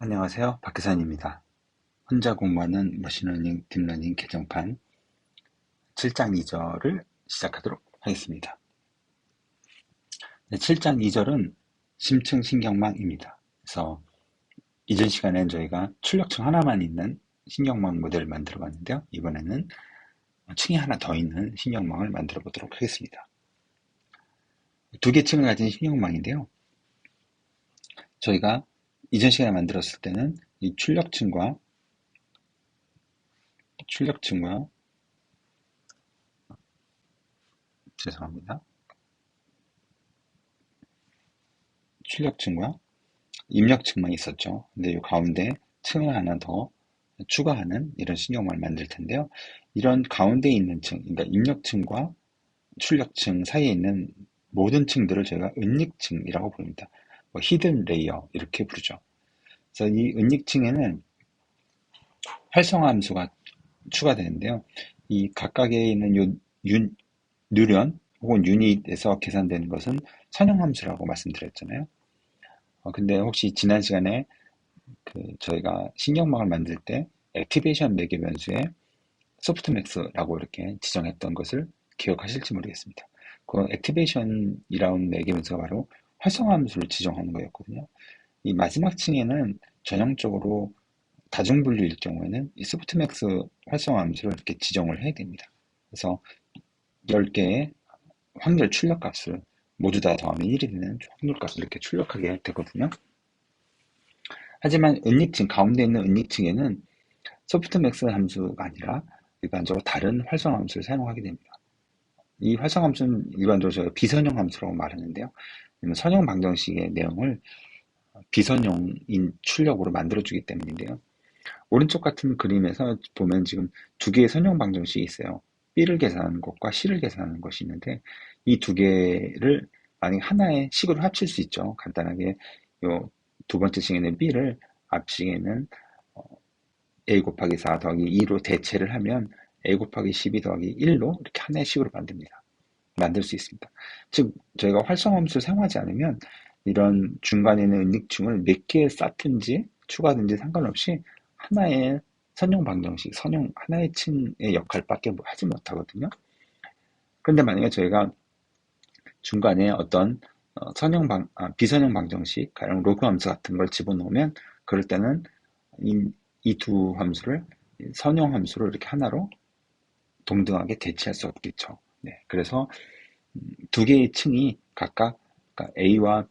안녕하세요. 박기산입니다. 혼자 공부하는 머신러닝, 딥러닝 개정판 7장 2절을 시작하도록 하겠습니다. 7장 2절은 심층 신경망입니다. 그래서 이전 시간엔 저희가 출력층 하나만 있는 신경망 모델을 만들어 봤는데요. 이번에는 층이 하나 더 있는 신경망을 만들어 보도록 하겠습니다. 두 개 층을 가진 신경망인데요. 저희가 이전 시간에 만들었을 때는 이 출력층과 죄송합니다. 출력층과 입력층만 있었죠. 근데 이 가운데 층을 하나 더 추가하는 이런 신경망을 만들 텐데요. 이런 가운데 있는 층, 그러니까 입력층과 출력층 사이에 있는 모든 층들을 저희가 은닉층이라고 부릅니다. 뭐 히든 레이어 이렇게 부르죠. 그래서 이 은닉층에는 활성화 함수가 추가되는데요. 이 각각에 있는 뉴런 혹은 유닛에서 계산되는 것은 선형 함수라고 말씀드렸잖아요. 근데 혹시 지난 시간에 저희가 신경망을 만들 때 액티베이션 매개 변수에 소프트맥스라고 이렇게 지정했던 것을 기억하실지 모르겠습니다. 그 액티베이션이라는 매개 변수가 바로 활성화 함수를 지정하는 거였거든요. 이 마지막 층에는 전형적으로 다중분류일 경우에는 이 소프트맥스 활성화 함수를 이렇게 지정을 해야 됩니다. 그래서 10개의 확률 출력 값을 모두 다 더하면 1이 되는 확률 값을 이렇게 출력하게 되거든요. 하지만 은닉층, 가운데 있는 은닉층에는 소프트맥스 함수가 아니라 일반적으로 다른 활성화 함수를 사용하게 됩니다. 이 활성화 함수는 일반적으로 저희가 비선형 함수라고 말하는데요. 선형 방정식의 내용을 비선형인 출력으로 만들어주기 때문인데요. 오른쪽 같은 그림에서 보면 지금 두 개의 선형 방정식이 있어요. B를 계산하는 것과 C를 계산하는 것이 있는데 이 두 개를 만약 하나의 식으로 합칠 수 있죠. 간단하게 요 두 번째 층에는 B를 앞층에는 A 곱하기 4 더하기 2로 대체를 하면 A 곱하기 12 더하기 1로 이렇게 하나의 식으로 만들 수 있습니다. 즉 저희가 활성화 함수를 사용하지 않으면 이런 중간에 있는 은닉층을 몇 개 쌓든지 추가든지 상관없이 하나의 선형 방정식, 선형 하나의 층의 역할밖에 하지 못하거든요. 그런데 만약에 저희가 중간에 어떤 비선형 방정식, 가령 로그 함수 같은 걸 집어넣으면 그럴 때는 이 두 함수를 선형 함수로 이렇게 하나로 동등하게 대체할 수 없겠죠. 네, 그래서 두 개의 층이 각각 그러니까 A와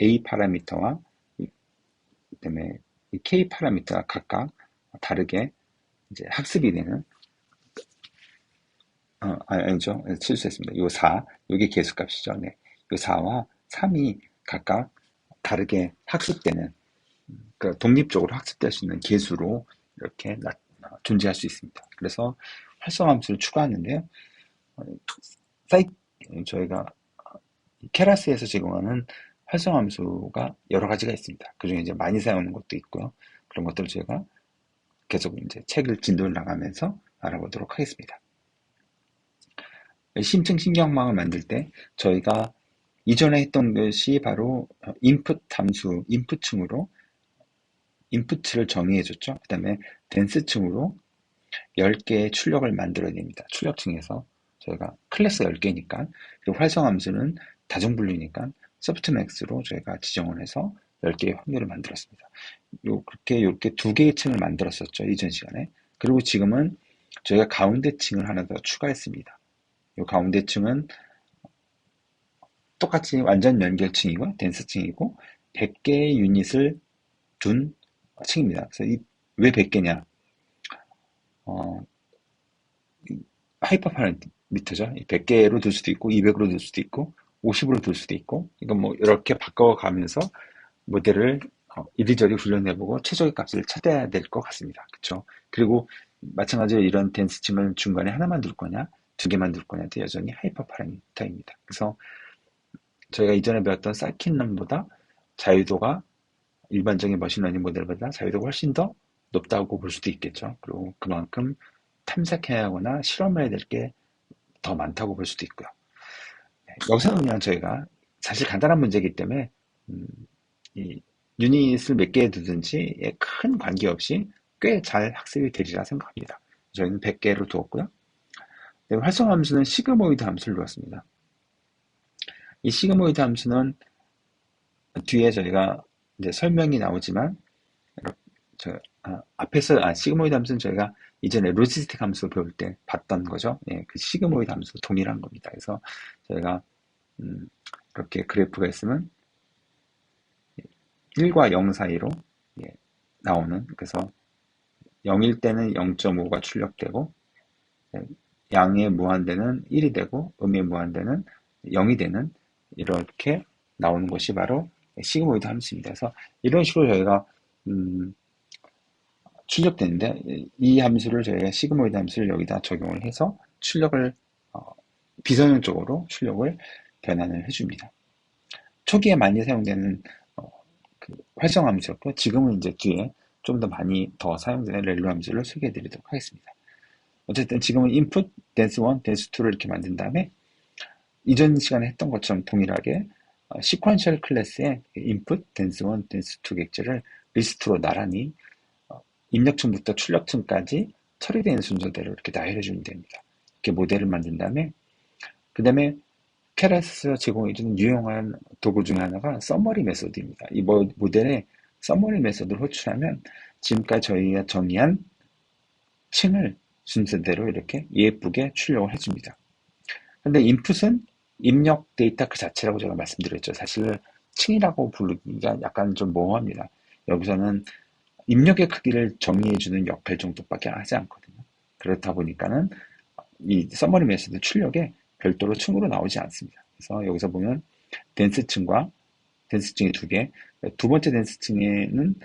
A 파라미터와 그다음에 K 파라미터가 각각 다르게 이제 학습이 되는 아니죠. 실수했습니다. 요 4, 요게 개수값이죠. 네. 요 4와 3이 각각 다르게 학습되는 그러니까 독립적으로 학습될 수 있는 개수로 이렇게 존재할 수 있습니다. 그래서 활성화 함수를 추가하는데요. 사이 저희가 케라스에서 제공하는 활성화 함수가 여러 가지가 있습니다. 그중에 이제 많이 사용하는 것도 있고요. 그런 것들을 제가 계속 이제 책을 진도를 나가면서 알아보도록 하겠습니다. 심층 신경망을 만들 때 저희가 이전에 했던 것이 바로 인풋 함수, 인풋층으로 인풋을 정의해줬죠. 그 다음에 덴스층으로 10개의 출력을 만들어야 됩니다. 출력층에서 저희가 클래스가 10개니까 그리고 활성함수는 다중분류니까 소프트맥스로 저희가 지정을 해서 10개의 확률을 만들었습니다. 그렇게 이렇게 두 개의 층을 만들었었죠. 이전 시간에. 그리고 지금은 저희가 가운데 층을 하나 더 추가했습니다. 이 가운데 층은 똑같이 완전 연결층이고 덴스층이고 100개의 유닛을 둔 층입니다. 그래서 왜 100개냐? 하이퍼 파라미터죠. 100개로 둘 수도 있고 200으로 둘 수도 있고 50으로 둘 수도 있고 이건 뭐 이렇게 바꿔가면서 모델을 이리저리 훈련해보고 최적의 값을 찾아야 될 것 같습니다. 그렇죠? 그리고 마찬가지로 이런 덴스층을 중간에 하나만 둘 거냐 두 개만 둘 거냐도 여전히 하이퍼 파라미터입니다. 그래서 저희가 이전에 배웠던 사이킨럼보다 자유도가 일반적인 머신러닝 모델보다 자유도가 훨씬 더 높다고 볼 수도 있겠죠. 그리고 그만큼 탐색해야 하거나 실험을 해야 될 게 더 많다고 볼 수도 있고요. 여기서 그냥 저희가 사실 간단한 문제이기 때문에 이 유닛을 몇 개 두든지 큰 관계없이 꽤 잘 학습이 되리라 생각합니다. 저희는 100개로 두었고요. 네, 활성화 함수는 시그모이드 함수를 두었습니다. 이 시그모이드 함수는 뒤에 저희가 이제 설명이 나오지만 앞에서 시그모이드 함수는 저희가 이전에 로지스틱 함수 배울 때 봤던 거죠. 예, 그 시그모이드 함수 동일한 겁니다. 그래서 저희가 이렇게 그래프가 있으면 1과 0 사이로 나오는, 그래서 0일 때는 0.5가 출력되고 양의 무한대는 1이 되고 음의 무한대는 0이 되는, 이렇게 나오는 것이 바로 시그모이드 함수입니다. 그래서 이런 식으로 저희가 출력되는데, 이 함수를 저희가 시그모이드 함수를 여기다 적용을 해서 출력을 비선형적으로 출력을 변환을 해줍니다. 초기에 많이 사용되는 그 활성화 함수였고, 지금은 이제 뒤에 좀 더 많이 더 사용되는 렐로 함수를 소개해 드리도록 하겠습니다. 어쨌든 지금은 input, dance1, dance2를 이렇게 만든 다음에 이전 시간에 했던 것처럼 동일하게 시퀀셜 클래스의 input, dance1, dance2 객체를 리스트로 나란히 입력층부터 출력층까지 처리되는 순서대로 이렇게 나열해 주면 됩니다. 이렇게 모델을 만든 다음에 그 다음에 케라스에서 제공해주는 유용한 도구 중에 하나가 서머리 메소드입니다. 이 모델에 서머리 메소드를 호출하면 지금까지 저희가 정의한 층을 순서대로 이렇게 예쁘게 출력을 해줍니다. 근데 인풋은 입력 데이터 그 자체라고 제가 말씀드렸죠. 사실 층이라고 부르기가 약간 좀 모호합니다. 여기서는 입력의 크기를 정의해주는 역할 정도밖에 하지 않거든요. 그렇다 보니까는 이 서머리 메소드 출력에 별도로 층으로 나오지 않습니다. 그래서 여기서 보면 댄스층과 댄스층이 두 개, 두 번째 댄스층에는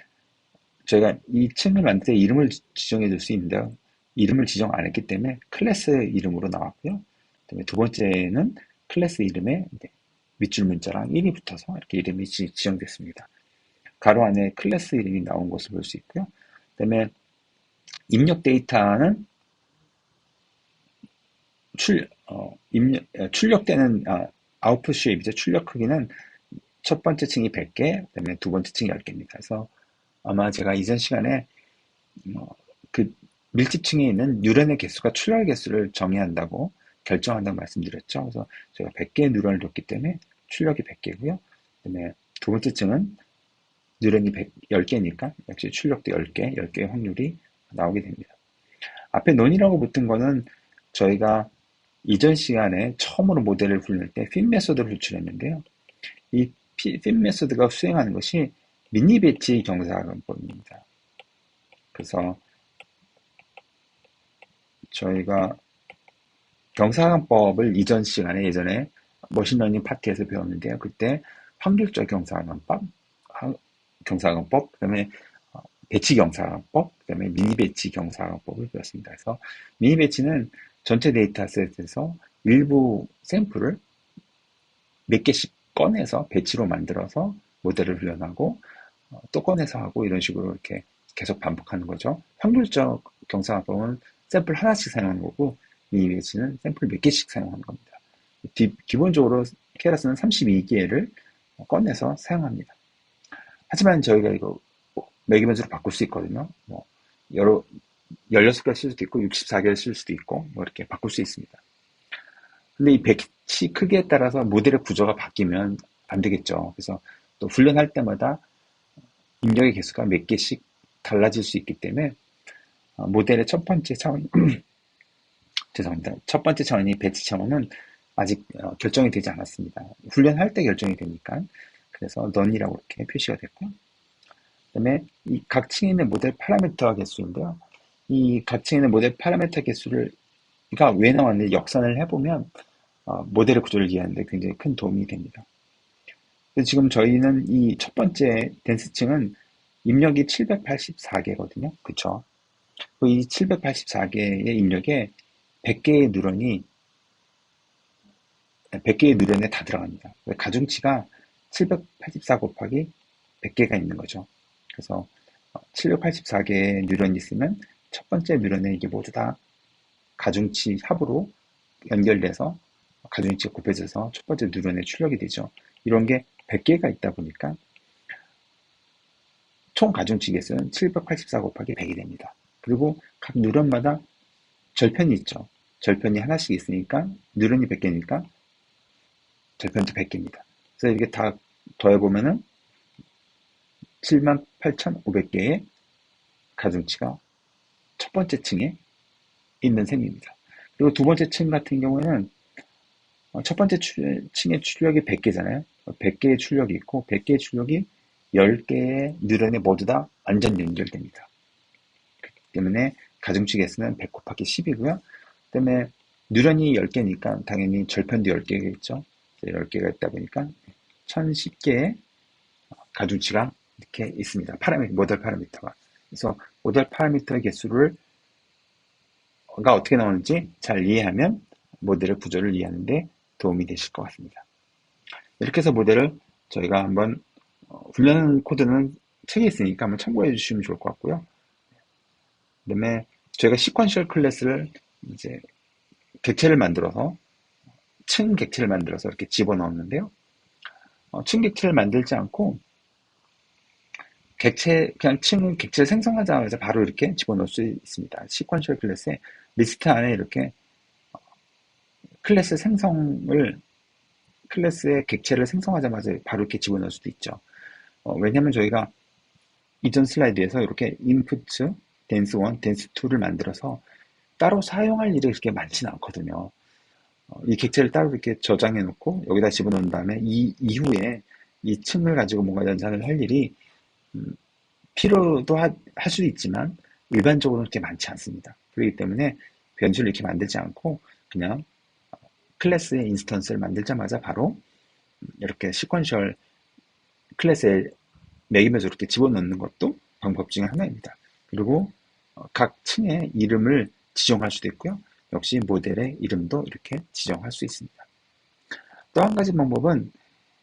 저희가 이 층을 만들 때 이름을 지정해 줄 수 있는데요. 이름을 지정 안 했기 때문에 클래스 이름으로 나왔고요. 그다음에 두 번째는 클래스 이름에 밑줄 문자랑 1이 붙어서 이렇게 이름이 지정됐습니다. 가로 안에 클래스 이름이 나온 것을 볼 수 있고요. 그다음에 입력 데이터는 출력되는 아웃풋 쉐입이죠. 출력 크기는 첫 번째 층이 100개, 그다음에 두 번째 층이 10개입니다. 그래서 아마 제가 이전 시간에 그 밀집층에 있는 뉴런의 개수가 출력 개수를 정의한다고 결정한다고 말씀드렸죠. 그래서 제가 100개의 뉴런을 뒀기 때문에 출력이 100개고요. 그다음에 두 번째 층은 뉴런이 10개니까 역시 출력도 10개, 10개의 확률이 나오게 됩니다. 앞에 논이라고 붙은 거는 저희가 이전 시간에 처음으로 모델을 굴릴 때 fit 메소드를 도출했는데요. 이 fit 메소드가 수행하는 것이 미니 배치 경사근법입니다. 그래서 저희가 경사근법을 이전 시간에 예전에 머신러닝 파트에서 배웠는데요. 그때 확률적 경사근법, 그다음에 배치 경사근법, 그다음에 미니 배치 경사근법을 배웠습니다. 그래서 미니 배치는 전체 데이터셋에서 일부 샘플을 몇 개씩 꺼내서 배치로 만들어서 모델을 훈련하고 또 꺼내서 하고 이런 식으로 이렇게 계속 반복하는 거죠. 확률적 경사근법은 샘플 하나씩 사용하는 거고 미니 배치는 샘플 몇 개씩 사용하는 겁니다. 기본적으로 케라스는 32개를 꺼내서 사용합니다. 하지만 저희가 이거 매기변수로 바꿀 수 있거든요. 뭐 16개 쓸 수도 있고 64개를 쓸 수도 있고 뭐 이렇게 바꿀 수 있습니다. 근데 이 배치 크기에 따라서 모델의 구조가 바뀌면 안 되겠죠. 그래서 또 훈련할 때마다 입력의 개수가 몇 개씩 달라질 수 있기 때문에 모델의 첫 번째 차원 죄송합니다. 첫 번째 차원이 배치 차원은 아직 결정이 되지 않았습니다. 훈련할 때 결정이 되니까. 그래서 none이라고 이렇게 표시가 됐고, 그다음에 이 각 층에 있는 모델 파라미터 개수인데요. 이 각 층에 있는 모델 파라미터 개수를 왜 나왔는지 역산을 해보면 모델의 구조를 이해하는데 굉장히 큰 도움이 됩니다. 그래서 지금 저희는 이 첫 번째 댄스층은 입력이 784개거든요. 그쵸? 이 784개의 입력에 100개의 뉴런에 다 들어갑니다. 가중치가 784 곱하기 100개가 있는 거죠. 그래서 784개의 뉴런이 있으면 첫 번째 뉴런에 이게 모두 다 가중치 합으로 연결돼서 가중치가 곱해져서 첫 번째 뉴런에 출력이 되죠. 이런 게 100개가 있다 보니까 총 가중치 개수는 784 곱하기 100이 됩니다. 그리고 각 누런마다 절편이 있죠. 절편이 하나씩 있으니까 누런이 100개니까 절편도 100개입니다. 그래서 이렇게 다 더해보면은 78,500개의 가중치가 첫 번째 층에 있는 셈입니다. 그리고 두 번째 층 같은 경우에는 첫 번째 층의 출력이 100개잖아요. 100개의 출력이 있고 100개의 출력이 10개의 뉴런에 모두 다 완전 연결됩니다. 그렇기 때문에 가중치 개수는 100 곱하기 10이고요. 그 다음에 뉴런이 10개니까 당연히 절편도 10개겠죠. 10개가 있다 보니까 1010개의 가중치가 이렇게 있습니다. 모델 파라미터가. 그래서 모델 파라미터의 개수를 가 어떻게 나오는지 잘 이해하면 모델의 구조를 이해하는데 도움이 되실 것 같습니다. 이렇게 해서 모델을 저희가 한번 훈련 코드는 책에 있으니까 한번 참고해 주시면 좋을 것 같고요. 그 다음에 저희가 시퀀셜 클래스를 이제 객체를 만들어서 층 객체를 만들어서 이렇게 집어넣었는데요. 층 객체를 만들지 않고 그냥 객체를 생성하자마자 바로 이렇게 집어넣을 수 있습니다. 시퀀셜 클래스에 리스트 안에 이렇게 클래스의 객체를 생성하자마자 바로 이렇게 집어넣을 수도 있죠. 왜냐면 저희가 이전 슬라이드에서 이렇게 input, dance1, dance2를 만들어서 따로 사용할 일이 그렇게 많지는 않거든요. 이 객체를 따로 이렇게 저장해 놓고 여기다 집어넣은 다음에 이 이후에 이 층을 가지고 뭔가 연산을 할 일이 필요도 할 수도 있지만 일반적으로는 그렇게 많지 않습니다. 그렇기 때문에 변수를 이렇게 만들지 않고 그냥 클래스의 인스턴스를 만들자마자 바로 이렇게 시퀀셜 클래스에 매기면서 이렇게 집어넣는 것도 방법 중에 하나입니다. 그리고 각 층의 이름을 지정할 수도 있고요. 역시 모델의 이름도 이렇게 지정할 수 있습니다. 또 한 가지 방법은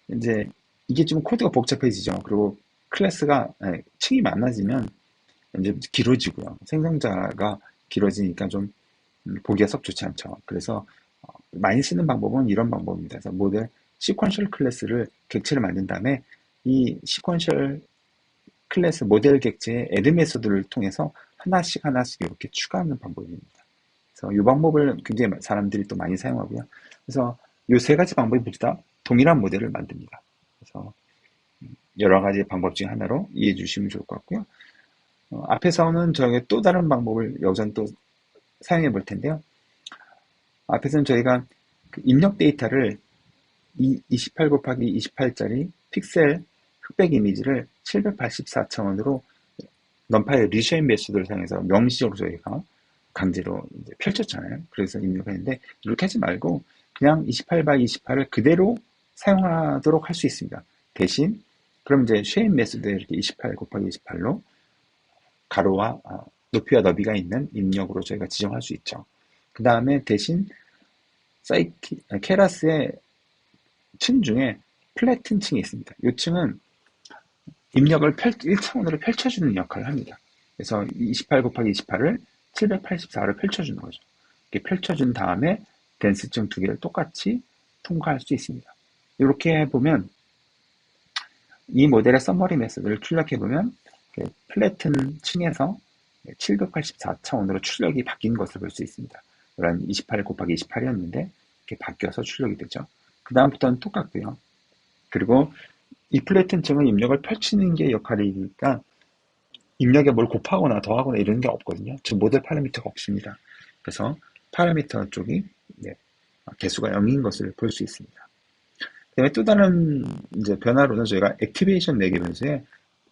이제 이게 좀 코드가 복잡해지죠. 그리고 층이 많아지면 이제 길어지고요. 생성자가 길어지니까 좀 보기가 썩 좋지 않죠. 그래서 많이 쓰는 방법은 이런 방법입니다. 그래서 시퀀셜 클래스를 객체를 만든 다음에 이 시퀀셜 클래스 모델 객체의 add 메소드를 통해서 하나씩 이렇게 추가하는 방법입니다. 그래서 이 방법을 굉장히 사람들이 또 많이 사용하고요. 그래서 이 세 가지 방법이 모두 다 동일한 모델을 만듭니다. 그래서 여러 가지 방법 중 하나로 이해해 주시면 좋을 것 같고요. 앞에서는 저희가 또 다른 방법을 여기서는 또 사용해 볼 텐데요. 앞에서는 저희가 그 입력 데이터를 28 곱하기 28짜리 픽셀 흑백 이미지를 784차원으로 넘파의 리쉐인 메소드를 사용해서 명시적으로 저희가 강제로 이제 펼쳤잖아요. 그래서 입력했는데 이렇게 하지 말고 그냥 28 by 28을 그대로 사용하도록 할 수 있습니다. 대신 그럼 이제 쉐인 메소드에 이렇게 28 곱하기 28로 가로와 높이와 너비가 있는 입력으로 저희가 지정할 수 있죠. 그 다음에 대신 케라스의 층 중에 플래튼 층이 있습니다. 이 층은 입력을 1차원으로 펼쳐주는 역할을 합니다. 그래서 28 곱하기 28을 784로 펼쳐주는 거죠. 이렇게 펼쳐준 다음에 댄스층 두 개를 똑같이 통과할 수 있습니다. 이렇게 보면 이 모델의 서머리 메소드를 출력해보면 플래튼 층에서 784차원으로 출력이 바뀐 것을 볼 수 있습니다. 이런 28 곱하기 28이었는데 이렇게 바뀌어서 출력이 되죠. 그 다음부터는 똑같고요. 그리고 이 플래튼 층은 입력을 펼치는 게 역할이니까 입력에 뭘 곱하거나 더하거나 이런 게 없거든요. 즉 모델 파라미터가 없습니다. 그래서 파라미터 쪽이 개수가 0인 것을 볼 수 있습니다. 그다음에 또 다른 이제 변화로는 저희가 액티베이션 매개 변수에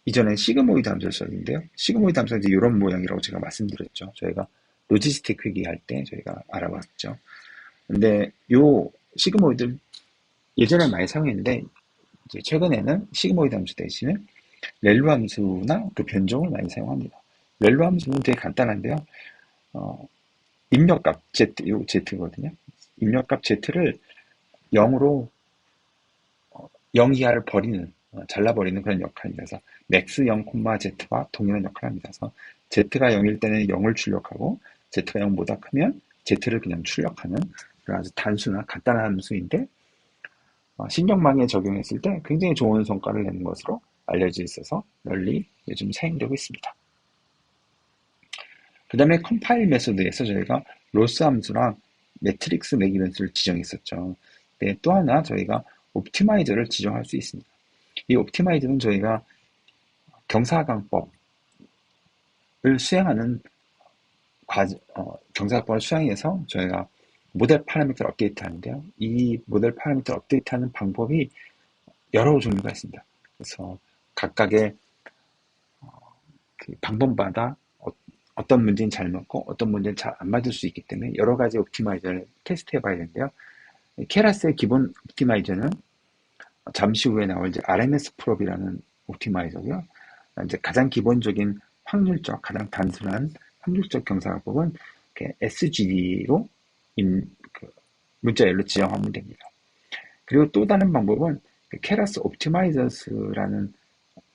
이전에 시그모이드 함수를 썼는데요. 시그모이드 함수가 이제 이런 모양이라고 제가 말씀드렸죠. 저희가 로지스틱 회귀 할 때 저희가 알아봤죠. 근데 요 시그모이드 예전에 많이 사용했는데 이제 최근에는 시그모이드 함수 대신에 렐루 함수나 그 변종을 많이 사용합니다. 렐루 함수는 되게 간단한데요. 입력값 Z거든요. 입력값 Z를 0으로 0 이하를 잘라버리는 그런 역할입니다. 그래서 max 0, Z와 동일한 역할을 합니다. 그래서 Z가 0일 때는 0을 출력하고 Z가 0보다 크면 Z를 그냥 출력하는 그런 아주 단순한 간단한 함수인데 신경망에 적용했을 때 굉장히 좋은 성과를 내는 것으로 알려져 있어서 널리 요즘 사용되고 있습니다. 그 다음에 컴파일 메소드에서 저희가 로스 함수랑 매트릭스 매기 변수를 지정했었죠. 네, 또 하나 저희가 옵티마이저를 지정할 수 있습니다. 이 옵티마이저는 저희가 경사강법을 수행하는 경사강법을 수행해서 저희가 모델 파라미터를 업데이트 하는데요. 이 모델 파라미터를 업데이트하는 방법이 여러 종류가 있습니다. 그래서 각각의 그 방법마다 어떤 문제는 잘 맞고 어떤 문제는 잘 안 맞을 수 있기 때문에 여러 가지 옵티마이저를 테스트 해봐야 되는데요. 케라스의 기본 옵티마이저는 잠시 후에 나올 이제 RMS 프롭이라는 옵티마이저고요. 이제 가장 기본적인 확률적, 가장 단순한 확률적 경사각법은 SGD로 문자열로 지정하면 됩니다. 그리고 또 다른 방법은 케라스 옵티마이저스라는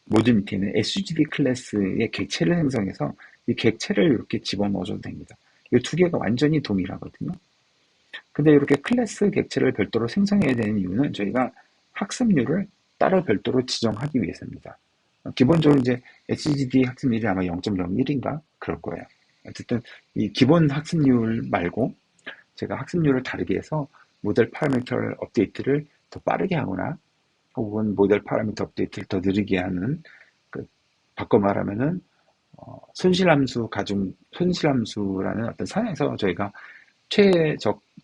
모듈 밑에 있는 SGD 클래스의 객체를 생성해서 이 객체를 이렇게 집어넣어줘도 됩니다. 이 두 개가 완전히 동일하거든요. 근데 이렇게 클래스 객체를 별도로 생성해야 되는 이유는 저희가 학습률을 따로 별도로 지정하기 위해서입니다. 기본적으로 이제 SGD 학습률이 아마 0.01인가 그럴 거예요. 어쨌든 이 기본 학습률 말고 제가 학습률을 다르게 해서 모델 파라미터 업데이트를 더 빠르게 하거나 혹은 모델 파라미터 업데이트를 더 느리게 하는 바꿔 말하면은 손실함수 가중 손실함수라는 어떤 상황에서 저희가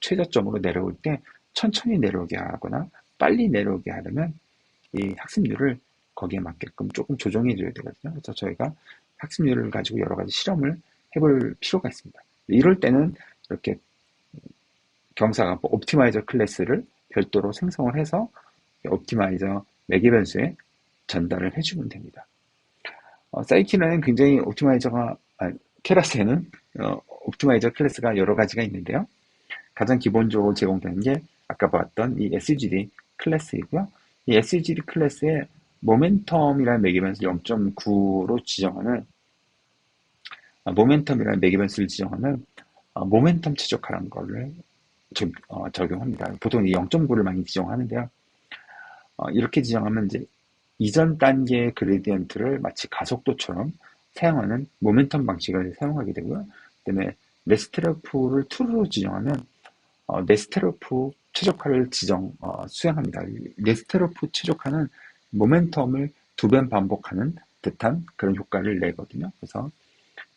최저점으로 내려올 때 천천히 내려오게 하거나 빨리 내려오게 하려면 이 학습률을 거기에 맞게끔 조금 조정해 줘야 되거든요. 그래서 저희가 학습률을 가지고 여러 가지 실험을 해볼 필요가 있습니다. 이럴 때는 이렇게 경사가 옵티마이저 클래스를 별도로 생성을 해서 옵티마이저 매개 변수에 전달을 해주면 됩니다. 사이키는 굉장히 케라스에는 옵티마이저 클래스가 여러 가지가 있는데요. 가장 기본적으로 제공되는 게 아까 봤던 이 SGD 클래스이고요. 이 SGD 클래스의 모멘텀이라는 매개변수 0.9로 지정하는 모멘텀이라는 매개변수를 지정하면 모멘텀 최적화라는 거를 적용합니다. 보통 이 0.9를 많이 지정하는데요. 이렇게 지정하면 이제 이전 단계의 그레디언트를 마치 가속도처럼 사용하는 모멘텀 방식을 사용하게 되고요. 그다음에 네스테르프를 true로 지정하면 네스테르프 최적화를 수행합니다. 네스테르프 최적화는 모멘텀을 두 번 반복하는 듯한 그런 효과를 내거든요. 그래서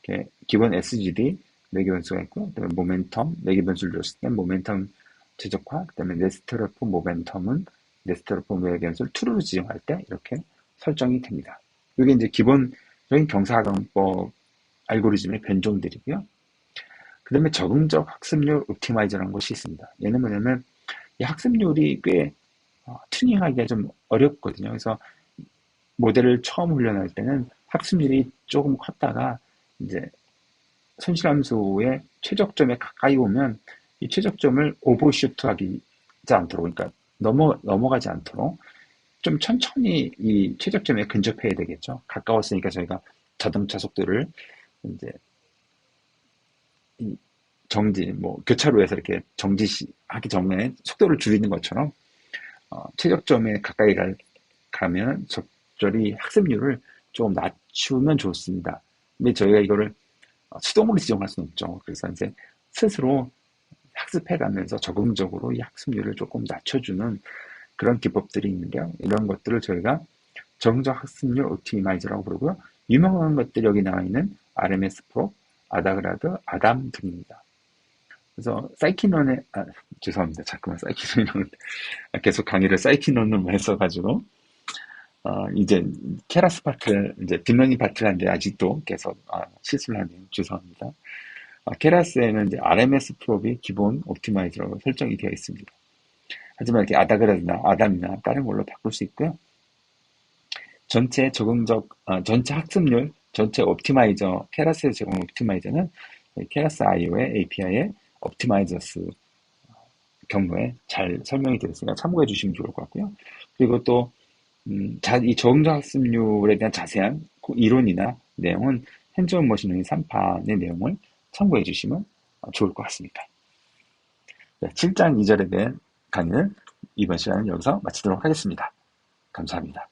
이렇게 기본 SGD 매개 변수가 있고, 그다음에 모멘텀 매개 변수를 줬을 때 모멘텀 최적화, 그다음에 네스테르프 모멘텀은 네스테르프 매개 변수를 true로 지정할 때 이렇게 설정이 됩니다. 이게 이제 기본적인 경사각법 알고리즘의 변종들이고요. 그 다음에 적응적 학습률 옵티마이저라는 것이 있습니다. 얘는 뭐냐면 이 학습률이 꽤 튜닝하기가 좀 어렵거든요. 그래서 모델을 처음 훈련할 때는 학습률이 조금 컸다가 이제 손실함수의 최적점에 가까이 오면 이 최적점을 오버슈트하지 않도록, 그러니까 넘어가지 않도록 좀 천천히 이 최적점에 근접해야 되겠죠. 가까웠으니까 저희가 자동차 속도를 이제 교차로에서 이렇게 정지하기 전에 속도를 줄이는 것처럼, 최적점에 가까이 가면 적절히 학습률을 조금 낮추면 좋습니다. 근데 저희가 이거를 수동으로 지정할 수는 없죠. 그래서 이제 스스로 학습해 가면서 적응적으로 이 학습률을 조금 낮춰주는 그런 기법들이 있는데요. 이런 것들을 저희가 적응적 학습률 옵티마이저라고 부르고요. 유명한 것들 여기 나와 있는 RMS 프로, 아다그라드, 아담 등입니다. 그래서 죄송합니다. 자꾸만 사이키논 계속 강의를 사이키논으로 했어가지고 이제 케라스 파트 이제 뒷면이 파트를 하는데 아직도 계속 실수를 하네요. 죄송합니다. 케라스에는 이제 RMS 프롭이 기본 옵티마이저로 설정이 되어 있습니다. 하지만 이렇게 아다그라드나 아담이나 다른 걸로 바꿀 수 있고요. 전체 학습률, 전체 옵티마이저, 케라스에서 제공한 옵티마이저는 케라스 IO의 API의 옵티마이저스 경로에 잘 설명이 되어 있으니까 참고해 주시면 좋을 것 같고요. 그리고 또 이 적응적 학습률에 대한 자세한 이론이나 내용은 핸즈온 머신러닝 3판의 내용을 참고해 주시면 좋을 것 같습니다. 네, 7장 2절에 대한 강의는 이번 시간은 여기서 마치도록 하겠습니다. 감사합니다.